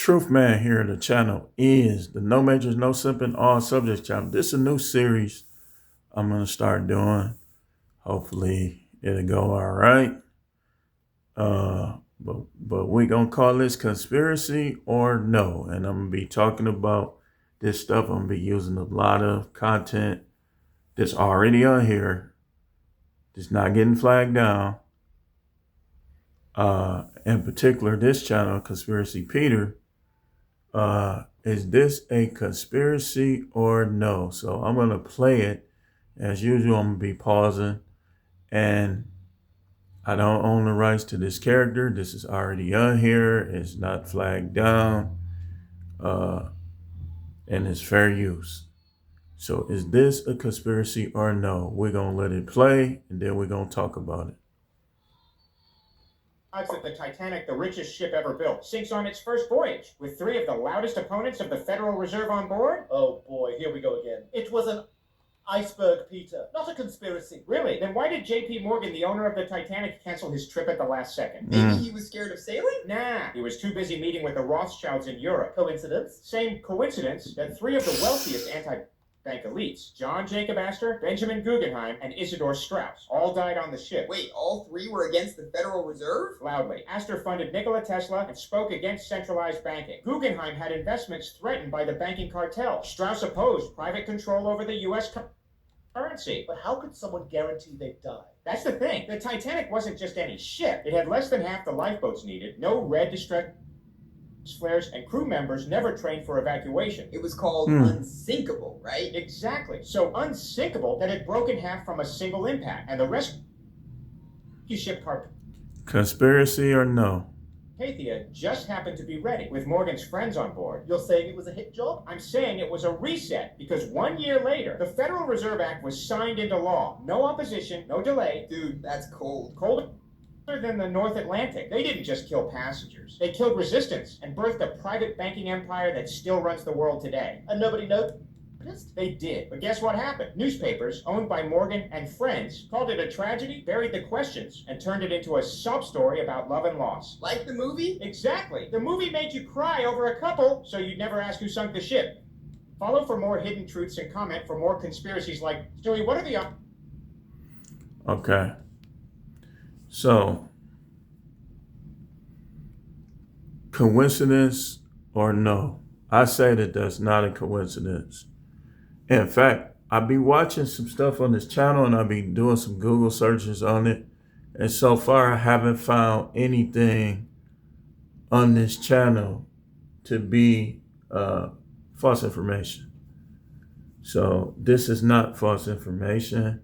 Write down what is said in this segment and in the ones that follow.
Truth Man here. The channel is the No Majors, No Simping, All Subjects channel. This is a new series I'm going to start doing. Hopefully it'll go all right. But we going to call this Conspiracy or No. And I'm going to be talking about this stuff. I'm going to be using a lot of content that's already on here. That's not getting flagged down. In particular, this channel, Conspiracy Peter. Is this a conspiracy or no? So I'm going to play it. As usual, I'm going to be pausing. And I don't own the rights to this character. This is already on here. It's not flagged down. And it's fair use. So is this a conspiracy or no? We're going to let it play, and then we're going to talk about it. That the Titanic, the richest ship ever built, sinks on its first voyage, with three of the loudest opponents of the Federal Reserve on board? Oh boy, here we go again. It was an iceberg, Peter, not a conspiracy. Really? Then why did J.P. Morgan, the owner of the Titanic, cancel his trip at the last second? Maybe he was scared of sailing? Nah, he was too busy meeting with the Rothschilds in Europe. Coincidence? Same coincidence that three of the wealthiest anti-bank elites, John Jacob Astor, Benjamin Guggenheim, and Isidor Straus, all died on the ship. Wait, all three were against the Federal Reserve? Loudly. Astor funded Nikola Tesla and spoke against centralized banking. Guggenheim had investments threatened by the banking cartel. Strauss opposed private control over the U.S. currency. But how could someone guarantee they'd die? That's the thing. The Titanic wasn't just any ship. It had less than half the lifeboats needed, no red distress flares, and crew members never trained for evacuation. It was called unsinkable, right? Exactly. So unsinkable that it broke in half from a single impact, and the rescue ship Conspiracy or no? Carpathia just happened to be ready, with Morgan's friends on board. You're saying it was a hit job? I'm saying it was a reset, because 1 year later, the Federal Reserve Act was signed into law. No opposition, no delay. Dude, that's cold. Colder than the North Atlantic. They didn't just kill passengers. They killed resistance and birthed a private banking empire that still runs the world today. And nobody noticed? They did. But guess what happened? Newspapers, owned by Morgan and friends, called it a tragedy, buried the questions, and turned it into a sob story about love and loss. Like the movie? Exactly. The movie made you cry over a couple, so you'd never ask who sunk the ship. Follow for more hidden truths and comment for more conspiracies like, Stewie, what are the... Okay. So, coincidence or no? I say that that's not a coincidence. In fact, I'll be watching some stuff on this channel and I'll be doing some Google searches on it. And so far, I haven't found anything on this channel to be false information. So this is not false information.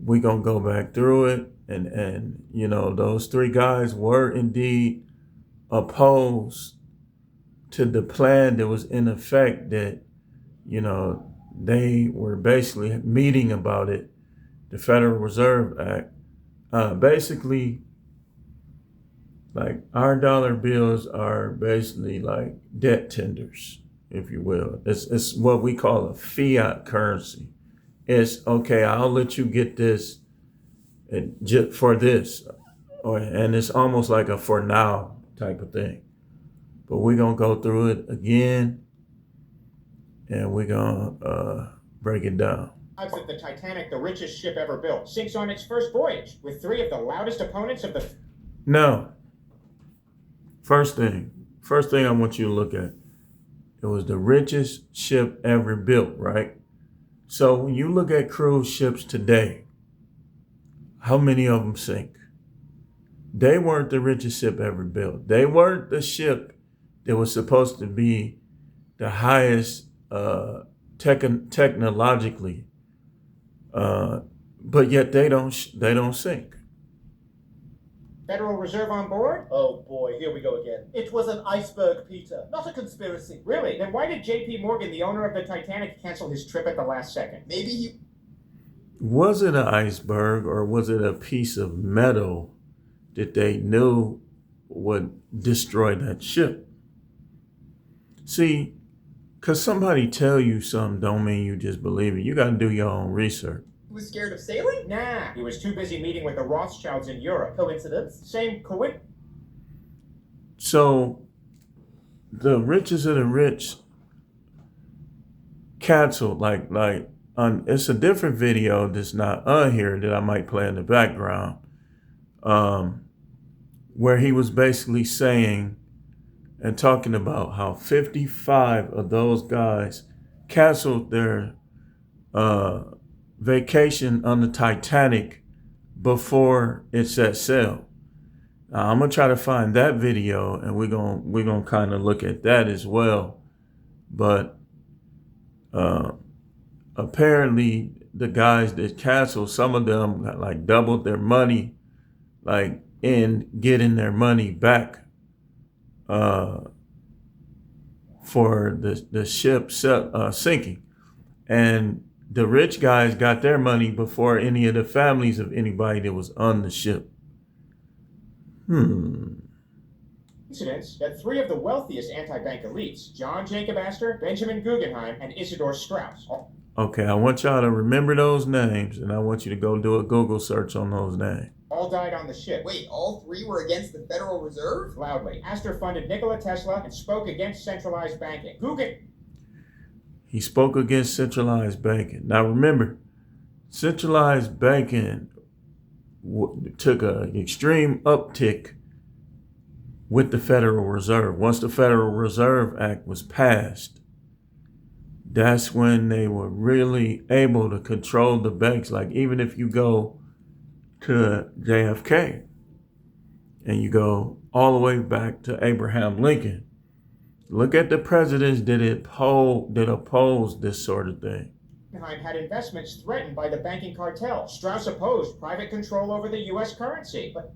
We're going to go back through it. And, you know, those three guys were indeed opposed to the plan that was in effect that, you know, they were basically meeting about it, the Federal Reserve Act. Basically, like our dollar bills are basically like debt tenders, if you will. It's what we call a fiat currency. It's okay, I'll let you get this just for this. And it's almost like a for now type of thing. But we're going to go through it again, and we're going to break it down. That the Titanic, the richest ship ever built, sinks on its first voyage, with three of the loudest opponents of the... No. First thing I want you to look at, it was the richest ship ever built, right? So when you look at cruise ships today, how many of them sink? They weren't the richest ship ever built. They weren't the ship that was supposed to be the highest technologically, but yet they don't sink. Federal Reserve on board? Oh boy, here we go again. It was an iceberg, Peter, not a conspiracy. Really? Then why did J.P. Morgan, the owner of the Titanic, cancel his trip at the last second? Maybe he... Was it an iceberg or was it a piece of metal that they knew would destroy that ship? See, because somebody tell you something don't mean you just believe it. You got to do your own research. He was scared of sailing? Nah, he was too busy meeting with the Rothschilds in Europe. Coincidence? Same coincidence. So the richest of the rich canceled, it's a different video that's not on here that I might play in the background, where he was basically saying and talking about how 55 of those guys canceled their vacation on the Titanic before it set sail. I'm gonna try to find that video, and we're gonna kind of look at that as well. But apparently, the guys that canceled, some of them like doubled their money, like in getting their money back for the ship sinking, and the rich guys got their money before any of the families of anybody that was on the ship. Incidents that three of the wealthiest anti-bank elites, John Jacob Astor, Benjamin Guggenheim, and Isidor Straus. Okay, I want y'all to remember those names, and I want you to go do a Google search on those names. All died on the ship. Wait, all three were against the Federal Reserve? Loudly. Astor funded Nikola Tesla and spoke against centralized banking. He spoke against centralized banking. Now remember, centralized banking took an extreme uptick with the Federal Reserve. Once the Federal Reserve Act was passed, that's when they were really able to control the banks. Like even if you go to JFK and you go all the way back to Abraham Lincoln, look at the presidents that opposed this sort of thing. Guggenheim had investments threatened by the banking cartel. Strauss opposed private control over the U.S. currency. But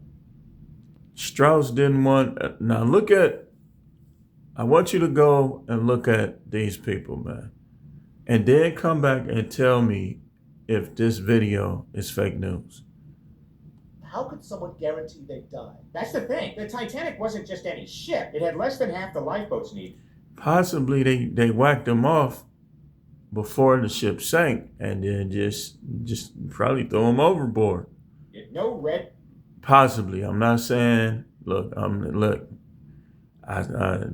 Strauss didn't want. Now I want you to go and look at these people, man. And then come back and tell me if this video is fake news. How could someone guarantee they'd die? that's the thing. The Titanic wasn't just any ship. It had less than half the lifeboats needed. Possibly they whacked them off before the ship sank, and then just probably throw them overboard. No red. Possibly. I'm not saying. Look.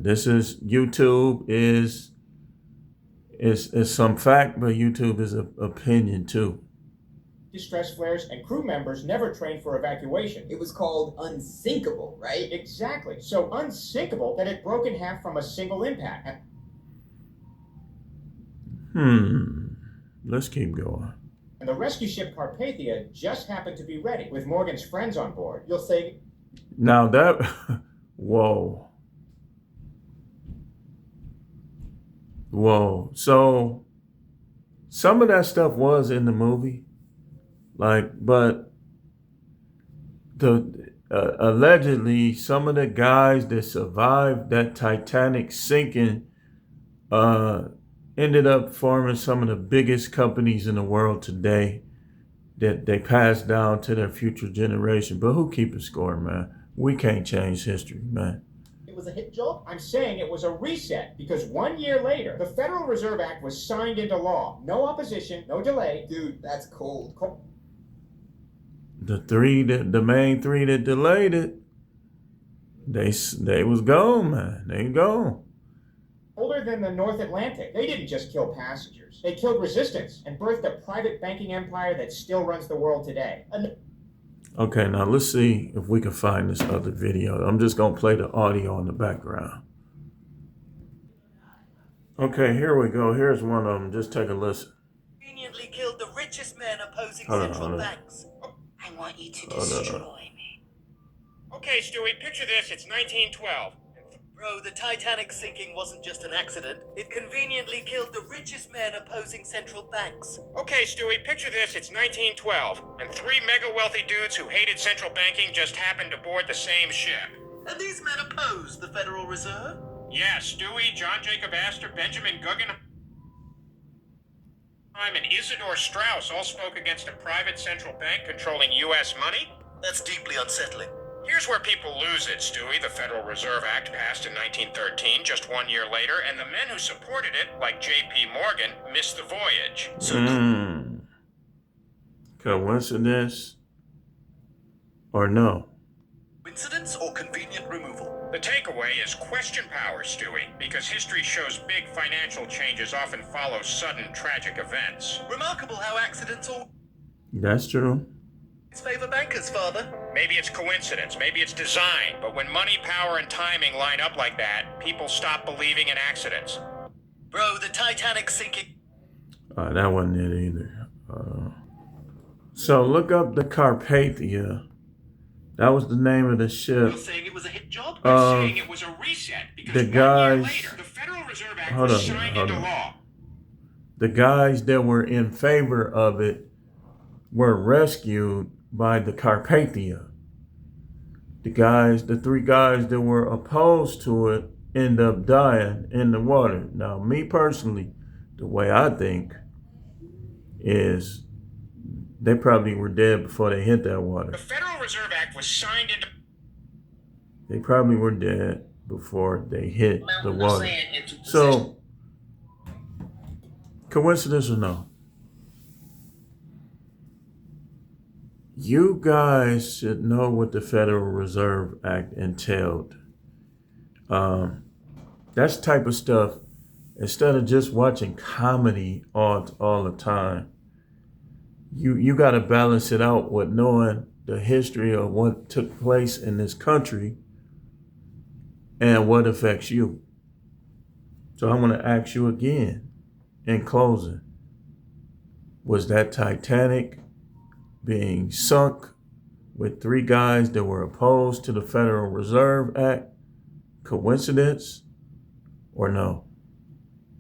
This is YouTube is some fact, but YouTube is an opinion too. Distress flares, and crew members never trained for evacuation. It was called unsinkable, right? Exactly. So unsinkable that it broke in half from a single impact. Let's keep going. And the rescue ship Carpathia just happened to be ready, with Morgan's friends on board. You'll say, now that, whoa. So some of that stuff was in the movie, but allegedly some of the guys that survived that Titanic sinking ended up forming some of the biggest companies in the world today that they passed down to their future generation. But who keeps score, man? We can't change history, man. It was a hit job? I'm saying it was a reset, because 1 year later, the Federal Reserve Act was signed into law. No opposition, no delay. Dude, that's cold. The main three that delayed it, they was gone, man. They gone. Older than the North Atlantic. They didn't just kill passengers. They killed resistance and birthed a private banking empire that still runs the world today. Okay, now let's see if we can find this other video. I'm just going to play the audio in the background. Okay, here we go. Here's one of them. Just take a listen. Conveniently killed the richest man opposing central banks. I want you to destroy me. Okay, Stewie, picture this. It's 1912. Bro, the Titanic sinking wasn't just an accident. It conveniently killed the richest man opposing central banks. Okay, Stewie, picture this. It's 1912. And three mega-wealthy dudes who hated central banking just happened to board the same ship. And these men opposed the Federal Reserve? Yeah, Stewie, John Jacob Astor, Benjamin Guggenheim, and Isidor Straus all spoke against a private central bank controlling U.S. money. That's deeply unsettling. Here's where people lose it, Stewie. The Federal Reserve Act passed in 1913, just 1 year later, and the men who supported it, like J.P. Morgan, missed the voyage. Coincidence or no? With Coincidence or convenient removal? The takeaway is question power, Stewie, because history shows big financial changes often follow sudden tragic events. Remarkable how accidents all That's true. favor bankers, Father. Maybe it's coincidence, maybe it's design, but when money, power, and timing line up like that, people stop believing in accidents. Bro, the Titanic sinking. That wasn't it either. So look up the Carpathia. That was the name of the ship. You're saying it was a hit job? I'm saying it was a reset because the 1 guys- year later, the Federal Reserve Act Hold was on, signed hold into on. law. The guys that were in favor of it were rescued by the Carpathia. The three guys that were opposed to it end up dying in the water. Now, me personally, the way I think is they probably were dead before they hit that water. The Federal Reserve Act was signed into They probably were dead before they hit the I'm water. saying into position. So, coincidence or no? You guys should know what the Federal Reserve Act entailed. That's the type of stuff, instead of just watching comedy all the time, you got to balance it out with knowing the history of what took place in this country and what affects you. So I'm going to ask you again in closing. Was that Titanic being sunk with three guys that were opposed to the Federal Reserve Act coincidence or no?